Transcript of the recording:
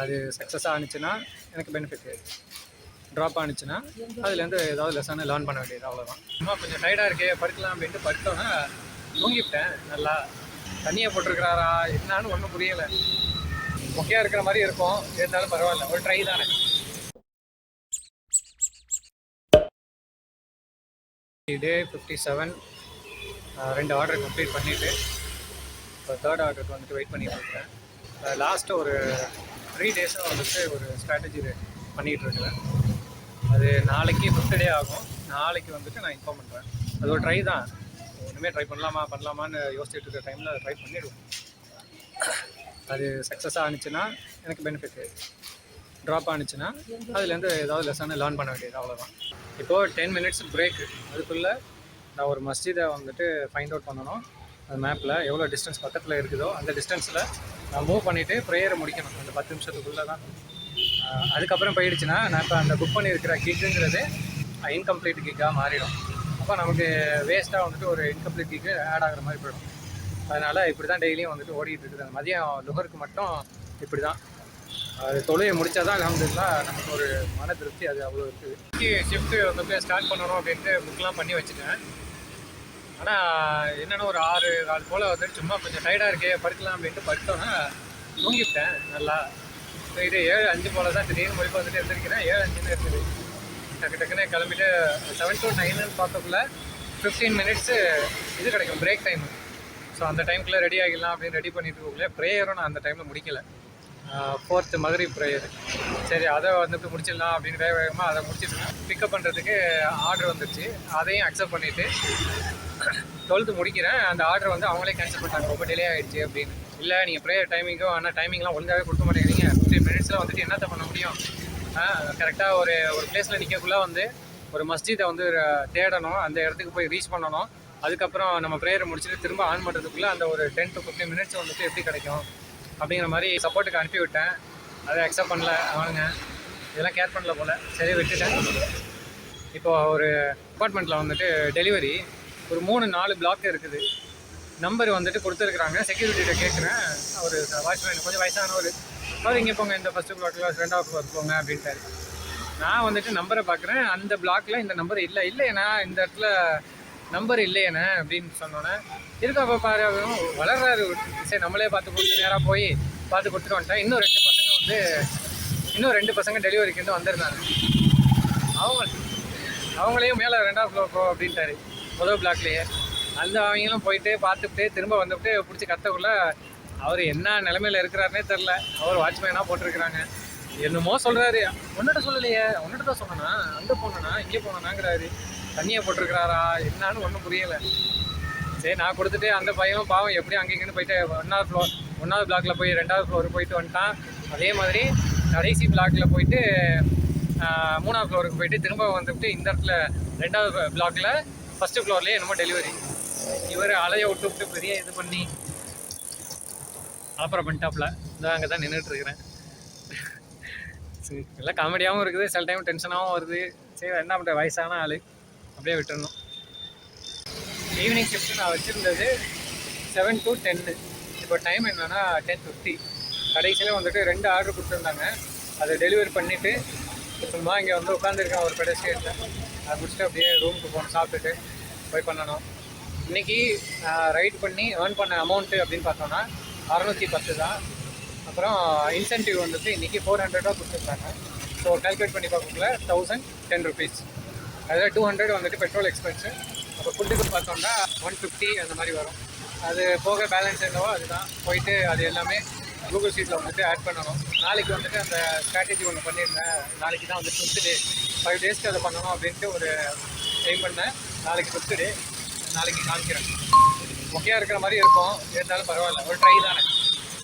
அது சக்ஸஸாக ஆனிச்சுன்னா எனக்கு பெனிஃபிட்டு, ட்ராப் ஆனிச்சுன்னா அதுலேருந்து ஏதாவது லெசனை லேர்ன் பண்ண வேண்டியது, அவ்வளோதான். சும்மா கொஞ்சம் டயர்டாக இருக்கே படுக்கலாம் அப்படின்ட்டு படுத்தோன்னா தூங்கிவிட்டேன். நல்லா தண்ணியை போட்டிருக்கிறாரா என்னான்னு ஒன்றும் புரியலை. மொக்கையாக இருக்கிற மாதிரி இருக்கும், இருந்தாலும் பரவாயில்ல, ஒரு ட்ரை தானே. டே 57 2 ஆர்டர் கம்ப்ளீட் பண்ணிவிட்டு இப்போ தேர்ட் ஆர்டருக்கு வந்துட்டு வெயிட் பண்ணிகிட்டு இருக்கேன். லாஸ்ட்டு ஒரு 3 டேஸாக வந்துட்டு ஒரு ஸ்ட்ராட்டஜி பண்ணிகிட்டு இருக்கிறேன். அது நாளைக்கு 5th டே ஆகும். நாளைக்கு வந்துட்டு நான் இன்ஃபார்ம் பண்ணுறேன். அது ஒரு ட்ரை தான், ஒன்றுமே ட்ரை பண்ணலாமான்னு யோசிச்சுட்டு இருக்கிற டைமில் ட்ரை பண்ணிவிடுவோம். அது சக்ஸஸாக ஆனிச்சுன்னா எனக்கு பெனிஃபிட்டு, ட்ராப் ஆனிச்சுன்னா அதுலேருந்து ஏதாவது லெசனை லேர்ன் பண்ண வேண்டியது, அவ்வளோதான். இப்போது 10 மினிட்ஸ் பிரேக்கு. அதுக்குள்ளே நான் ஒரு மஸ்ஜிதை வந்துட்டு ஃபைண்ட் அவுட் பண்ணணும். அந்த மேப்பில் எவ்வளோ டிஸ்டன்ஸ் பக்கத்தில் இருக்குதோ அந்த டிஸ்டன்ஸில் நான் மூவ் பண்ணிவிட்டு ப்ரேயரை முடிக்கணும் அந்த 10 நிமிஷத்துக்குள்ளே தான். அதுக்கப்புறம் போயிடுச்சுன்னா நான் இப்போ அந்த புக் பண்ணியிருக்கிற கிக்குங்கிறது இன்கம்ப்ளீட் கிக்காக மாறிடும். அப்போ நமக்கு வேஸ்ட்டாக வந்துட்டு ஒரு இன்கம்ப்ளீட் கிக்கு ஆட் ஆகிற மாதிரி போயிடும். அதனால் இப்படி தான் டெய்லியும் வந்துட்டு ஓடிட்டு இருக்குது. அந்த மதியம் லுகருக்கு மட்டும் இப்படி தான். அது தொழிலை முடித்தா தான் அல்ஹம்துலில்லாஹ் நமக்கு ஒரு மன திருப்தி, அது அவ்வளோ இருக்குது. ஷிஃப்ட்டு வந்துட்டு ஸ்டார்ட் பண்ணணும் அப்படின்ட்டு புக்கெலாம் பண்ணி வச்சுட்டேன். ஆனால் என்னென்னா ஒரு 6 போல் வந்துட்டு சும்மா கொஞ்சம் டயர்டாக இருக்கே படுக்கலாம் அப்படின்ட்டு படுத்தோன்னா தூங்கிவிட்டேன். நல்லா இது 7:05 போல் தான் திடீர்னு மொழிப்பு வந்துட்டு எழுந்திருக்கிறேன். 7:05 இருக்குது. டக்குன்னு கிளம்பிட்டு 7 to 9 பார்க்கக்குள்ள 15 மினிட்ஸு இது கிடைக்கும் பிரேக் டைமு. ஸோ அந்த டைமுக்குள்ளே ரெடி ஆகிடலாம் அப்படின்னு ரெடி பண்ணிட்டு இருக்கக்குள்ளே ப்ரேயரும் நான் அந்த டைமில் முடிக்கலை. 4th Maghrib prayer. சரி அதை வந்துட்டு முடிச்சிடலாம் அப்படின்னு வேகமாக அதை முடிச்சுட்டு பிக்கப் பண்ணுறதுக்கு ஆர்டர் வந்துடுச்சு. அதையும் அக்செப்ட் பண்ணிவிட்டு 12th முடிக்கிறேன். அந்த ஆர்டர் வந்து அவங்களே கேன்சல் பண்ணிட்டாங்க, ரொம்ப டிலே ஆகிடுச்சு அப்படின்னு. இல்லை நீங்கள் ப்ரேயர் டைமிங்கோ ஆனால் டைமிங்லாம் ஒழுங்காகவே கொடுக்க மாட்டேங்கிறீங்க. 15 மினிட்ஸில் வந்துட்டு என்னத்தை பண்ண முடியும்? கரெக்டாக ஒரு பிளேஸில் நிற்கக்குள்ளே வந்து ஒரு மஸ்ஜிதை வந்து தேடணும், அந்த இடத்துக்கு போய் ரீச் பண்ணணும். அதுக்கப்புறம் நம்ம ப்ரேயரை முடிச்சுட்டு திரும்ப ஆன் பண்ணுறதுக்குள்ளே அந்த ஒரு 10 to 15 மினிட்ஸ் வந்துட்டு எப்படி கிடைக்கும் அப்படிங்கிற மாதிரி சப்போர்ட்டுக்கு அனுப்பி விட்டேன். அதை அக்செப்ட் பண்ணல அவனுங்க, இதெல்லாம் கேர் பண்ணல போல். சரி விட்டுட்டேன். இப்போது ஒரு அப்பார்ட்மெண்ட்டில் வந்துட்டு டெலிவரி ஒரு 3-4 பிளாக் இருக்குது. நம்பர் வந்துட்டு கொடுத்துருக்குறாங்க. செக்யூரிட்டிகிட்ட கேட்குறேன். ஒரு வாட்ச்மேன் கொஞ்சம் வயசானவர், அவர் இங்கே போங்க, இந்த ஃபஸ்ட்டு பிளாக்கில் 2வது பிளாக் போங்க அப்படின்ட்டாரு. நான் வந்துட்டு நம்பரை பார்க்குறேன், அந்த பிளாக்கில் இந்த நம்பர் இல்லையேண்ணா, இந்த இடத்துல நம்பர் இல்லையேண்ணே அப்படின்னு சொன்னோன்னே இருக்கப்போ பாரு வளர்றாரு. சரி நம்மளே பார்த்து கொடுத்து நேராக போய் பார்த்து கொடுத்துட்டு வந்துட்டேன். இன்னும் ரெண்டு பசங்க டெலிவரிக்கு வந்து வந்திருந்தாங்க. அவங்களையும் மேலே 2வது ஃப்ளோர் போ அப்படின்ட்டாரு முதல் பிளாக்லேயே. அந்த அவங்களும் போயிட்டு பார்த்துட்டு திரும்ப வந்துவிட்டு பிடிச்சி கத்தக்குள்ள அவர் என்ன நிலைமையில் இருக்கிறாருனே தெரில. அவர் வாட்ச்மேனாக போட்டிருக்கிறாங்க. என்னமோ சொல்கிறாரு, ஒன்றுகிட்ட சொல்லலையே, ஒன்றுகிட்ட தான் சொன்னேன்னா, அங்கே போனேன்னா இங்கே போனேனாங்கிறாரு. தண்ணியை போட்டிருக்கிறாரா என்னான்னு ஒன்றும் புரியலை. சரி நான் கொடுத்துட்டு அந்த பையனும் பாவம் எப்படியும் அங்கேங்கன்னு போயிட்டு 1வது பிளாக்கில் போய் 2வது ஃப்ளோருக்கு போயிட்டு வந்துட்டான். அதே மாதிரி கடைசி பிளாக்கில் போயிட்டு 3வது ஃப்ளோருக்கு போயிட்டு திரும்ப வந்துவிட்டு இந்த இடத்துல 2வது பிளாக்கில் ஃபஸ்ட்டு ஃப்ளோர்லேயே என்னமோ டெலிவரி. இவர் அலையை விட்டு பெரிய இது பண்ணி அப்புறம் பண்ணிட்டாப்பில். இந்த அங்கே தான் நின்றுட்டுருக்கிறேன். எல்லாம் காமெடியாகவும் இருக்குது, சில டைம் டென்ஷனாகவும் வருது. சரி என்ன பண்ணுற, வயசான ஆள், அப்படியே விட்டுடணும். ஈவினிங் ஷிஃப்ட்டு நான் வச்சுருந்தது 7 to 10. இப்போ டைம் என்னென்னா 10:50. கடைசியில் வந்துட்டு 2 ஆர்டர் கொடுத்துருந்தாங்க. அதை டெலிவரி பண்ணிவிட்டு சும்மா இங்கே வந்து உட்காந்துருக்கேன் ஒரு பெடஸ்ட்ரியனில். அதை முடிச்சுட்டு அப்படியே ரூமுக்கு போகணும், சாப்பிட்டுட்டு போய் பண்ணணும். இன்றைக்கி ரைட் பண்ணி ஏர்ன் பண்ண அமௌண்ட்டு அப்படின்னு பார்த்தோன்னா 610 தான். அப்புறம் இன்சென்டிவ் வந்துட்டு இன்றைக்கி 400 கொடுத்துருக்காங்க. ஸோ கால்குலேட் பண்ணி பார்க்கக்குள்ள 1010 rupees. அதில் 200 வந்துட்டு பெட்ரோல் எக்ஸ்பென்ஸு. அப்போ ஃபுட்டுக்கு பார்த்தோம்னா 150 அந்த மாதிரி வரும். அது போக பேலன்ஸ் என்னவோ அதுதான் போயிட்டு அது எல்லாமே கூகுள் ஷீட்டில் வந்துட்டு ஆட் பண்ணணும். நாளைக்கு வந்துட்டு அந்த ஸ்ட்ராட்டஜி ஒன்று பண்ணியிருந்தேன். நாளைக்கு தான் வந்து 5th டே, 5 டேஸ்க்கு அதை பண்ணணும் அப்படின்ட்டு ஒரு எய்ம் பண்ணேன். நாளைக்கு 5th டே, நாளைக்கு காமிக்கிறேன். மொக்கையாக இருக்கிற மாதிரி இருக்கும், இருந்தாலும் பரவாயில்ல, ஒரு ட்ரை தானே.